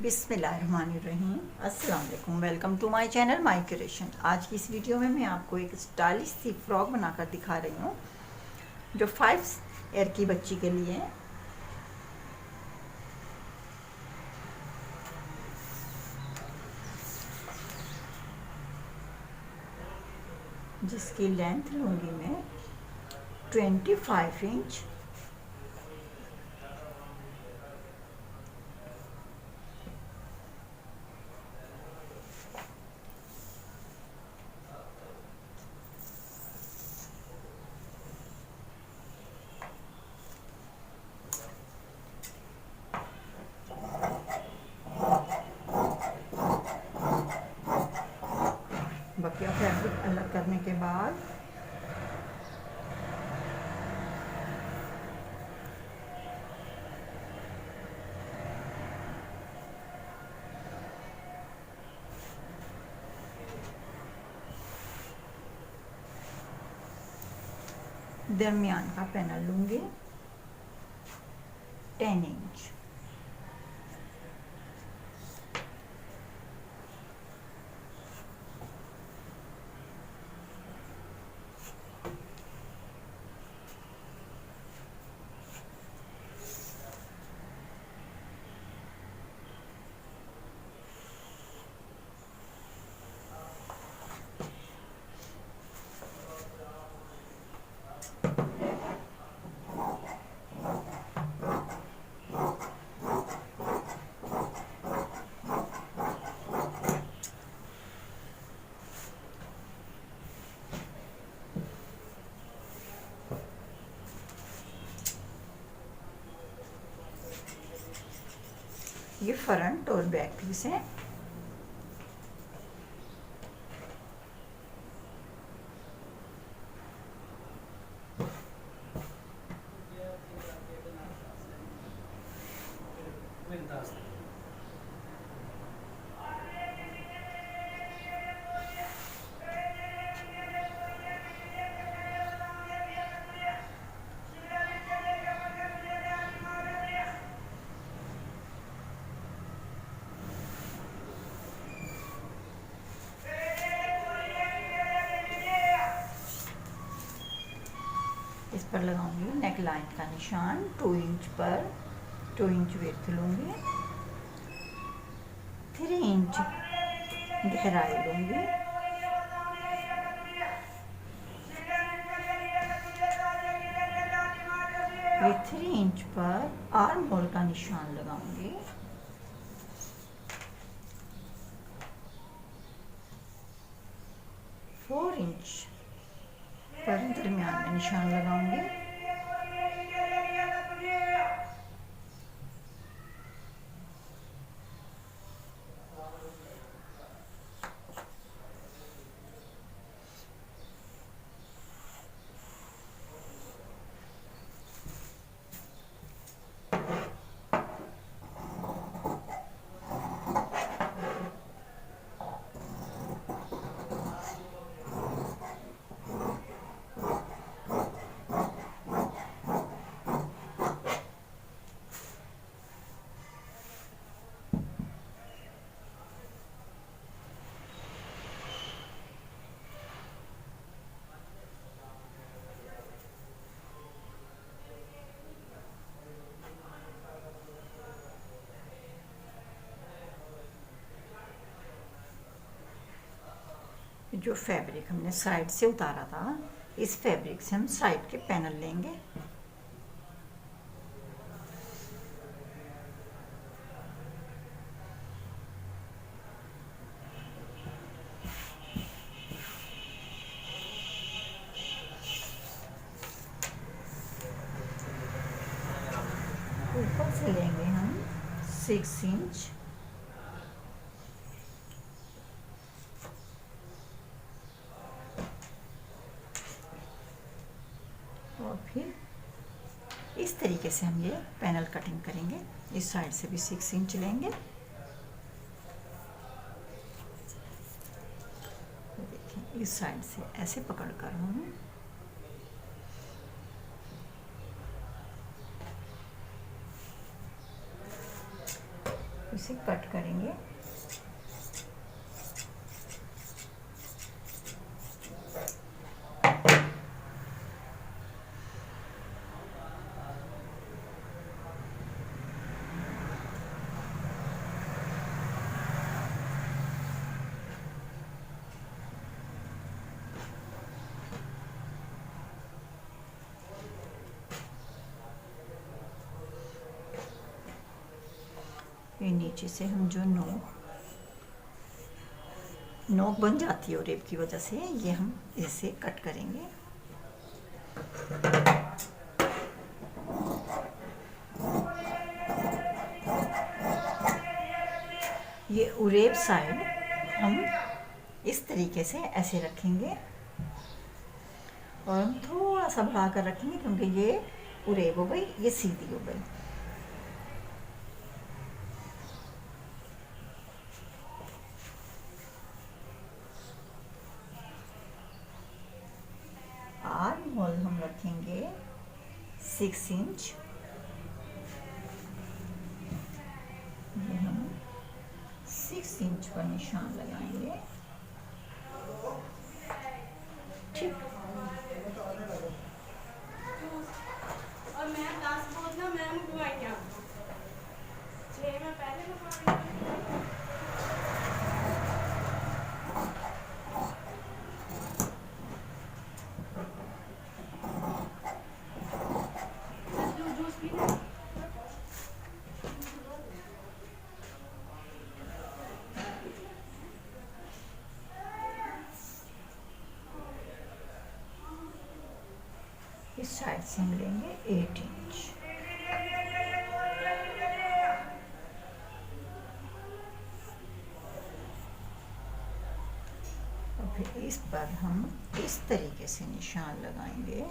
बिस्मिल्लाहिर्रहमानिर्रहीम। अस्सलाम वालेकुम। Welcome to my channel my creation. आज की इस वीडियो में मैं आपको एक स्टाइलिश सी फ्रॉक बनाकर दिखा रही हूँ जो 5 ईयर की बच्ची के लिए है। जिसकी लेंथ लूँगी मैं 25 इंच। बकिया फैब्रिक अलग करने के बाद दरमियान का पैनल लूँगी 10 इंच। ये फ्रंट और बैक पीस है। इस पर लगाऊंगी नेक लाइन का निशान 2 इंच पर। 2 इंच विड्थ लूँगी, 3 इंच गहराई लूँगी। ये 3 इंच पर आर्म होल का निशान लगाऊंगी। फोर इंच पर दरमियान में निशान लगाऊंगी। जो फैब्रिक हमने साइड से उतारा था, इस फैब्रिक से हम साइड के पैनल लेंगे। ऊपर से लेंगे हम 6 इंच। और फिर इस तरीके से हम ये पैनल कटिंग करेंगे। इस साइड से भी 6 इंच लेंगे। देखिए इस साइड से ऐसे पकड़कर हम इसे कट करेंगे। ये नीचे से हम जो नोक बन जाती है रेब की वजह से, ये हम ऐसे कट करेंगे। ये उरेब साइड हम इस तरीके से ऐसे रखेंगे और हम थोड़ा सा बढ़ा कर रखेंगे, क्योंकि ये उरेब हो गई, ये सीधी हो गई। आर्म होल हम रखेंगे 6 इंच। ये हम 6 इंच पर निशान लगाएंगे। ठीक, और मैं 10 बोलना मैम को आइया 6 में पहले लगा जूस पीना। इस साइड से हम लेंगे 8 इंच। और फिर इस पर हम इस तरीके से निशान लगाएंगे।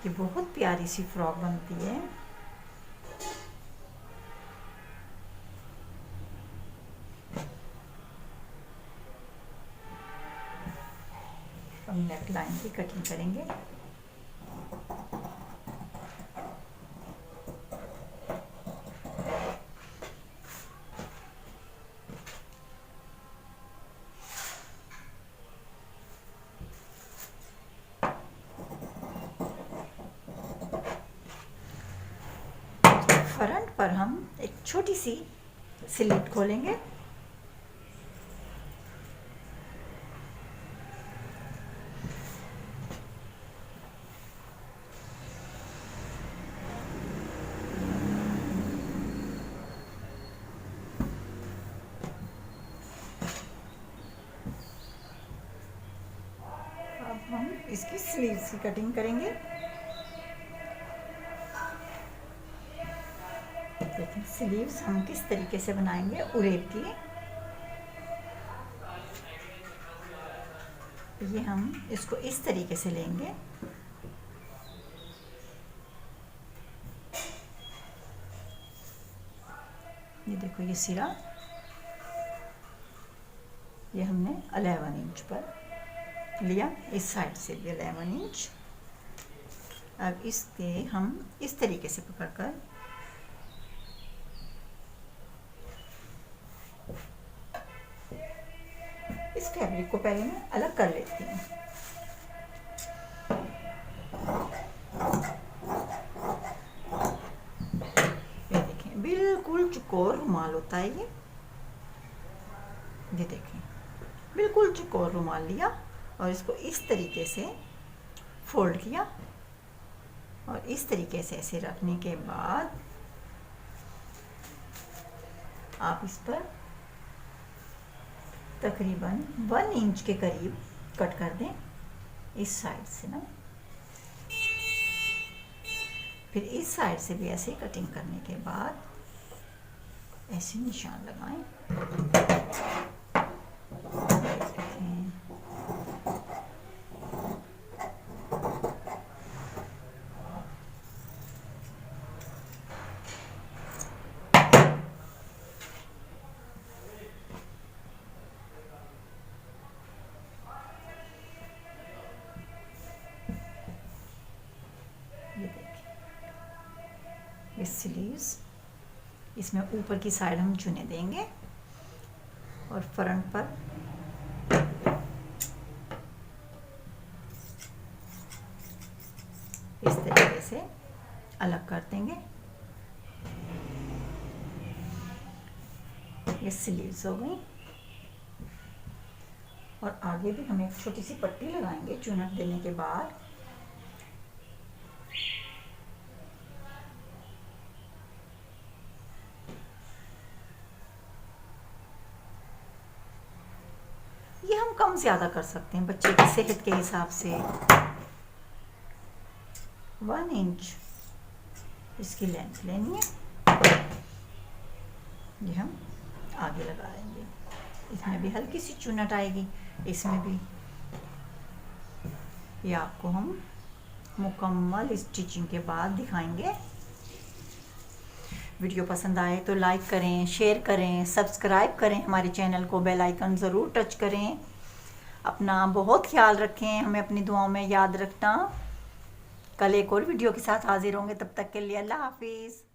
ये बहुत प्यारी सी फ्रॉक बनती है। हम नेक लाइन की कटिंग करेंगे। फ्रंट पर हम एक छोटी सी स्लिट खोलेंगे। अब हम इसकी स्लीव्स की कटिंग करेंगे। देखिए स्लीव्स हम किस तरीके से बनाएंगे उरेब की। ये हम इसको इस तरीके से लेंगे। ये देखो ये सिरा, ये हमने 11 इंच पर लिया, इस साइड से भी 11 इंच। अब इसके हम इस तरीके से पकड़कर इस फैब्रिक को पहले मैं अलग कर लेती हूँ। ये देखें बिल्कुल चौकोर रुमाल होता है ये देखें बिल्कुल चौकोर रुमाल लिया और इसको इस तरीके से फोल्ड किया और इस तरीके से ऐसे रखने के बाद आप इस पर तकरीबन 1 इंच के करीब कट कर दें इस साइड से ना। फिर इस साइड से भी ऐसे कटिंग करने के बाद ऐसे निशान लगाएं। ये देखिए, ये स्लीव्स, इसमें ऊपर की साइड हम चुने देंगे और फ्रंट पर इस तरीके से अलग कर देंगे। ये स्लीव्स हो गई और आगे भी हम एक छोटी सी पट्टी लगाएंगे चुनट देने के बाद। ये हम कम ज़्यादा कर सकते हैं बच्चे की सेहत के हिसाब से। 1 इंच इसकी लेंथ लेनी है। ये हम आगे लगा देंगे। इसमें भी हल्की सी चुनट आएगी, इसमें भी। ये आपको हम मुकम्मल स्टिचिंग के बाद दिखाएंगे। वीडियो पसंद आए तो लाइक करें, शेयर करें, सब्सक्राइब करें हमारे चैनल को, बेल आइकन ज़रूर टच करें। अपना बहुत ख्याल रखें, हमें अपनी दुआओं में याद रखना। कल एक और वीडियो के साथ हाजिर होंगे, तब तक के लिए अल्लाह हाफिज़।